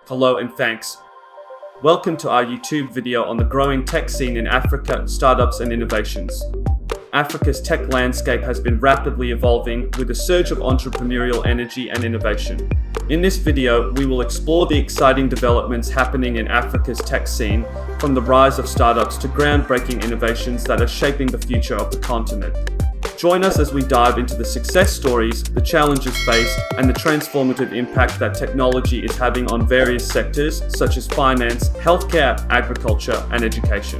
Hello and thanks. Welcome to our YouTube video on the growing tech scene in Africa, startups and innovations. Africa's tech landscape has been rapidly evolving with a surge of entrepreneurial energy and innovation. In this video, we will explore the exciting developments happening in Africa's tech scene, from the rise of startups to groundbreaking innovations that are shaping the future of the continent. Join us as we dive into the success stories, the challenges faced, and the transformative impact that technology is having on various sectors such as finance, healthcare, agriculture, and education.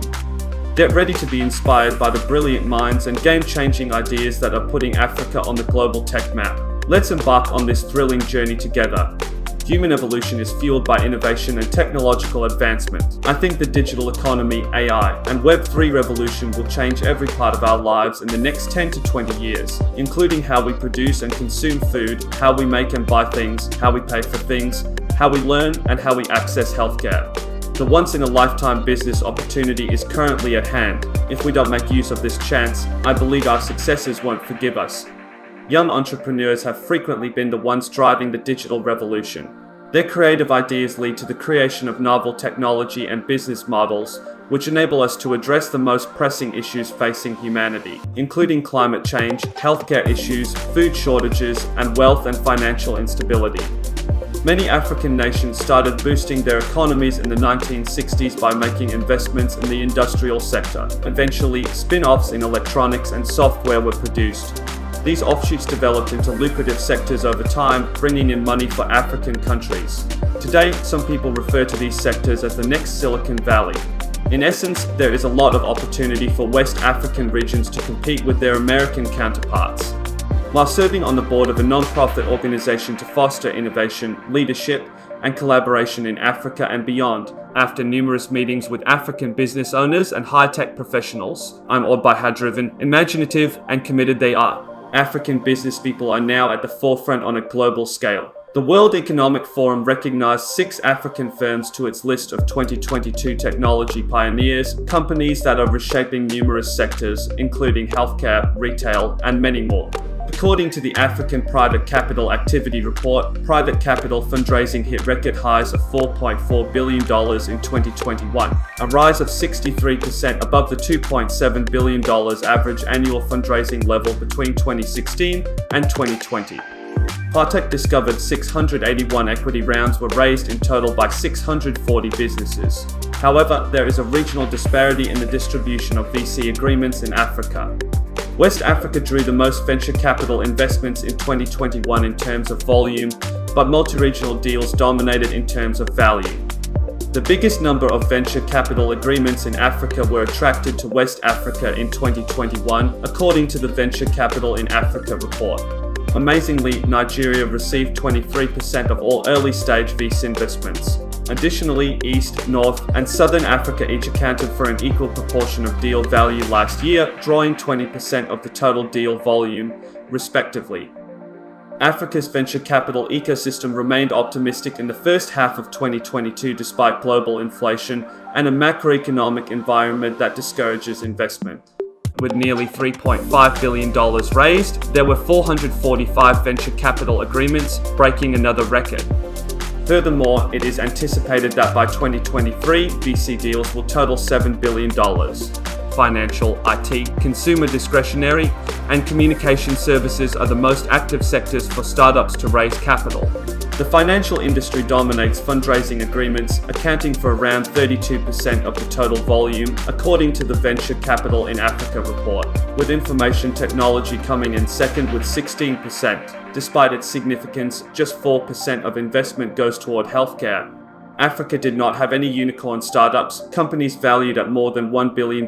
Get ready to be inspired by the brilliant minds and game-changing ideas that are putting Africa on the global tech map. Let's embark on this thrilling journey together. Human evolution is fueled by innovation and technological advancement. I think the digital economy, AI, and Web3 revolution will change every part of our lives in the next 10 to 20 years, including how we produce and consume food, how we make and buy things, how we pay for things, how we learn, and how we access healthcare. The once-in-a-lifetime business opportunity is currently at hand. If we don't make use of this chance, I believe our successors won't forgive us. Young entrepreneurs have frequently been the ones driving the digital revolution. Their creative ideas lead to the creation of novel technology and business models, which enable us to address the most pressing issues facing humanity, including climate change, healthcare issues, food shortages, and wealth and financial instability. Many African nations started boosting their economies in the 1960s by making investments in the industrial sector. Eventually, spin-offs in electronics and software were produced. These offshoots developed into lucrative sectors over time, bringing in money for African countries. Today, some people refer to these sectors as the next Silicon Valley. In essence, there is a lot of opportunity for West African regions to compete with their American counterparts. While serving on the board of a non-profit organization to foster innovation, leadership, and collaboration in Africa and beyond, after numerous meetings with African business owners and high-tech professionals, I'm awed by how driven, imaginative, and committed they are. African business people are now at the forefront on a global scale. The World Economic Forum recognized 6 African firms to its list of 2022 technology pioneers, companies that are reshaping numerous sectors, including healthcare, retail, and many more. According to the African Private Capital Activity Report, private capital fundraising hit record highs of $4.4 billion in 2021, a rise of 63% above the $2.7 billion average annual fundraising level between 2016 and 2020. Partech discovered 681 equity rounds were raised in total by 640 businesses. However, there is a regional disparity in the distribution of VC agreements in Africa. West Africa drew the most venture capital investments in 2021 in terms of volume, but multi-regional deals dominated in terms of value. The biggest number of venture capital agreements in Africa were attracted to West Africa in 2021, according to the Venture Capital in Africa report. Amazingly, Nigeria received 23% of all early-stage VC investments. Additionally, East, North, and Southern Africa each accounted for an equal proportion of deal value last year, drawing 20% of the total deal volume, respectively. Africa's venture capital ecosystem remained optimistic in the first half of 2022 despite global inflation and a macroeconomic environment that discourages investment. With nearly $3.5 billion raised, there were 445 venture capital agreements, breaking another record. Furthermore, it is anticipated that by 2023, VC deals will total $7 billion. Financial, IT, consumer discretionary, and communication services are the most active sectors for startups to raise capital. The financial industry dominates fundraising agreements, accounting for around 32% of the total volume, according to the Venture Capital in Africa report, with information technology coming in second with 16%. Despite its significance, just 4% of investment goes toward healthcare. Africa did not have any unicorn startups, companies valued at more than $1 billion,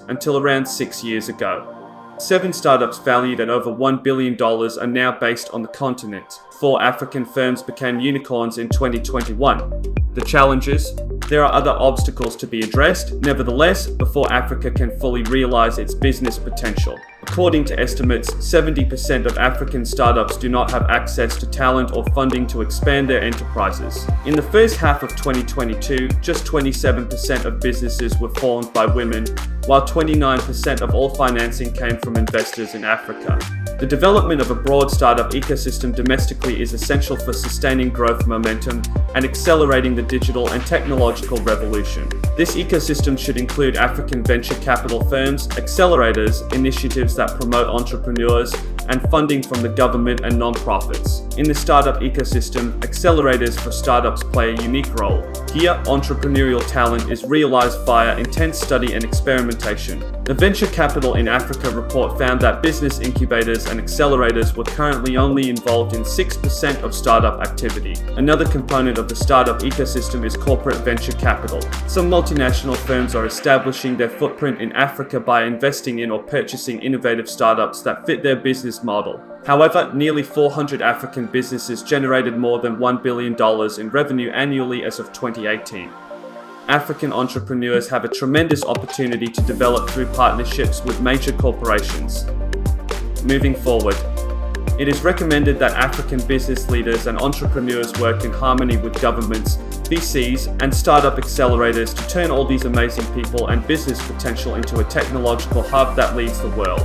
until around 6 years ago. 7 startups valued at over $1 billion are now based on the continent. 4 African firms became unicorns in 2021. The challenges? There are other obstacles to be addressed, nevertheless, before Africa can fully realize its business potential. According to estimates, 70% of African startups do not have access to talent or funding to expand their enterprises. In the first half of 2022, just 27% of businesses were formed by women, while 29% of all financing came from investors in Africa. The development of a broad startup ecosystem domestically is essential for sustaining growth momentum and accelerating the digital and technological revolution. This ecosystem should include African venture capital firms, accelerators, initiatives that promote entrepreneurs, and funding from the government and non-profits. In the startup ecosystem, accelerators for startups play a unique role. Here, entrepreneurial talent is realized via intense study and experimentation. The Venture Capital in Africa report found that business incubators and accelerators were currently only involved in 6% of startup activity. Another component of the startup ecosystem is corporate venture capital. Some multinational firms are establishing their footprint in Africa by investing in or purchasing innovative startups that fit their business model. However, nearly 400 African businesses generated more than $1 billion in revenue annually as of 2018. African entrepreneurs have a tremendous opportunity to develop through partnerships with major corporations. Moving forward, it is recommended that African business leaders and entrepreneurs work in harmony with governments, VCs, and startup accelerators to turn all these amazing people and business potential into a technological hub that leads the world.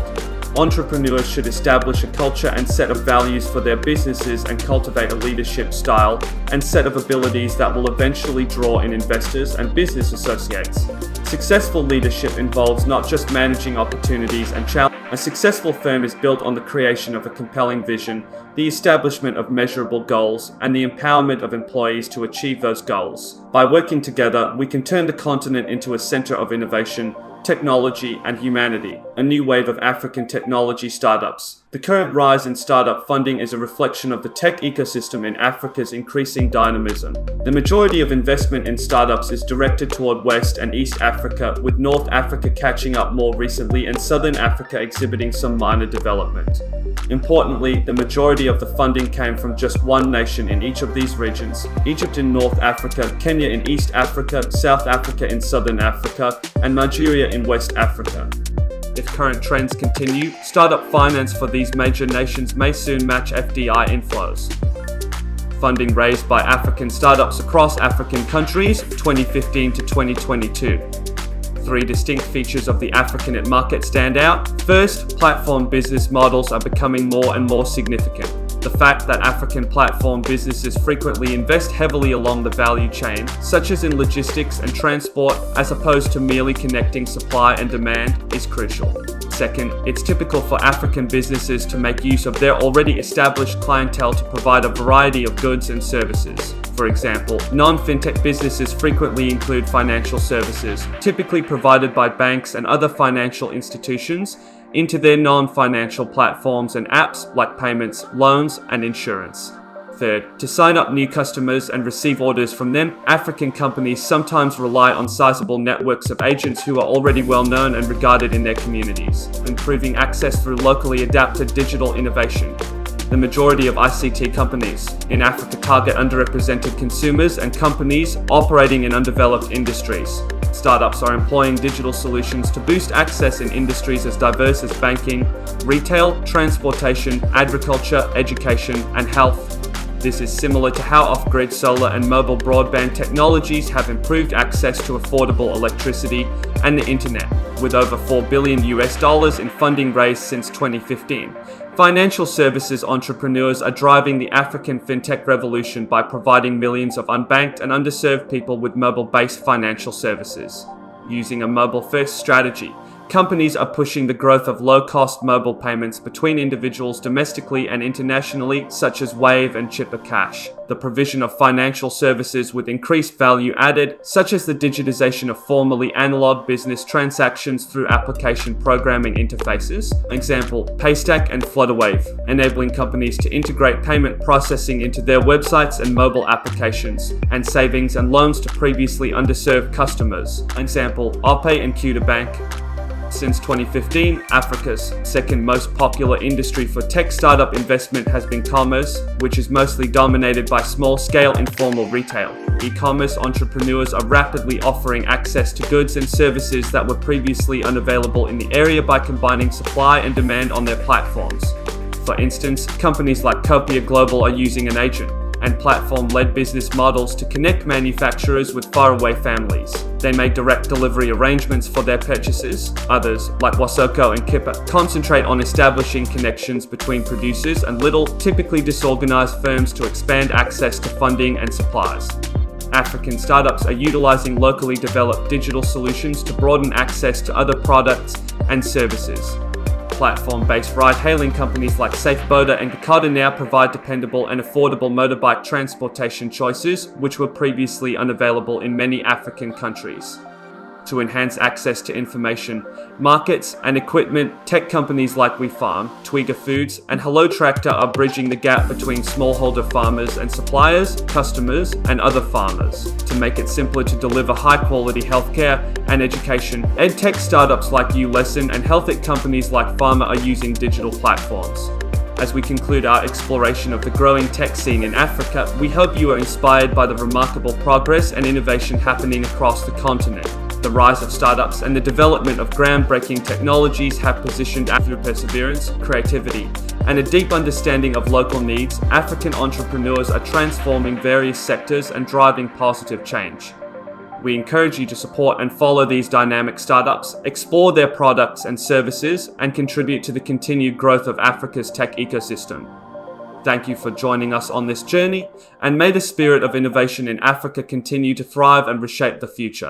Entrepreneurs should establish a culture and set of values for their businesses and cultivate a leadership style and set of abilities that will eventually draw in investors and business associates. Successful leadership involves not just managing opportunities and challenges. A successful firm is built on the creation of a compelling vision, the establishment of measurable goals, and the empowerment of employees to achieve those goals. By working together, we can turn the continent into a center of innovation, technology, and humanity, a new wave of African technology startups. The current rise in startup funding is a reflection of the tech ecosystem in Africa's increasing dynamism. The majority of investment in startups is directed toward West and East Africa, with North Africa catching up more recently and Southern Africa exhibiting some minor development. Importantly, the majority of the funding came from just one nation in each of these regions: Egypt in North Africa, Kenya in East Africa, South Africa in Southern Africa, and Nigeria in West Africa. If current trends continue, startup finance for these major nations may soon match FDI inflows. Funding raised by African startups across African countries, 2015 to 2022. Three distinct features of the African market stand out. First, platform business models are becoming more and more significant. The fact that African platform businesses frequently invest heavily along the value chain, such as in logistics and transport, as opposed to merely connecting supply and demand, is crucial. Second, it's typical for African businesses to make use of their already established clientele to provide a variety of goods and services. For example, non-fintech businesses frequently include financial services, typically provided by banks and other financial institutions, into their non-financial platforms and apps like payments, loans, and insurance. Third, to sign up new customers and receive orders from them, African companies sometimes rely on sizable networks of agents who are already well known and regarded in their communities, improving access through locally adapted digital innovation. The majority of ICT companies in Africa target underrepresented consumers and companies operating in undeveloped industries. Startups are employing digital solutions to boost access in industries as diverse as banking, retail, transportation, agriculture, education, and health. This is similar to how off-grid solar and mobile broadband technologies have improved access to affordable electricity and the internet, with over $4 billion in funding raised since 2015. Financial services entrepreneurs are driving the African fintech revolution by providing millions of unbanked and underserved people with mobile-based financial services. Using a mobile-first strategy, companies are pushing the growth of low-cost mobile payments between individuals domestically and internationally, such as Wave and Chipper Cash. The provision of financial services with increased value added, such as the digitization of formerly analog business transactions through application programming interfaces, example, Paystack and Flutterwave, enabling companies to integrate payment processing into their websites and mobile applications, and savings and loans to previously underserved customers, example, Opay and Kuda Bank. Since 2015, Africa's second most popular industry for tech startup investment has been commerce, which is mostly dominated by small-scale informal retail. E-commerce entrepreneurs are rapidly offering access to goods and services that were previously unavailable in the area by combining supply and demand on their platforms. For instance, companies like Copia Global are using an agent, and platform-led business models to connect manufacturers with faraway families. They make direct delivery arrangements for their purchases. Others, like Wasoko and Kippa, concentrate on establishing connections between producers and little, typically disorganized firms to expand access to funding and supplies. African startups are utilizing locally developed digital solutions to broaden access to other products and services. Platform-based ride-hailing companies like SafeBoda and Gakada now provide dependable and affordable motorbike transportation choices, which were previously unavailable in many African countries. To enhance access to information, markets, and equipment, tech companies like WeFarm, Twiga Foods, and Hello Tractor are bridging the gap between smallholder farmers and suppliers, customers, and other farmers. To make it simpler to deliver high-quality healthcare and education, EdTech startups like ULesson and health companies like Pharma are using digital platforms. As we conclude our exploration of the growing tech scene in Africa, we hope you are inspired by the remarkable progress and innovation happening across the continent. The rise of startups and the development of groundbreaking technologies have positioned through perseverance, creativity, and a deep understanding of local needs. African entrepreneurs are transforming various sectors and driving positive change. We encourage you to support and follow these dynamic startups, explore their products and services, and contribute to the continued growth of Africa's tech ecosystem. Thank you for joining us on this journey, and may the spirit of innovation in Africa continue to thrive and reshape the future.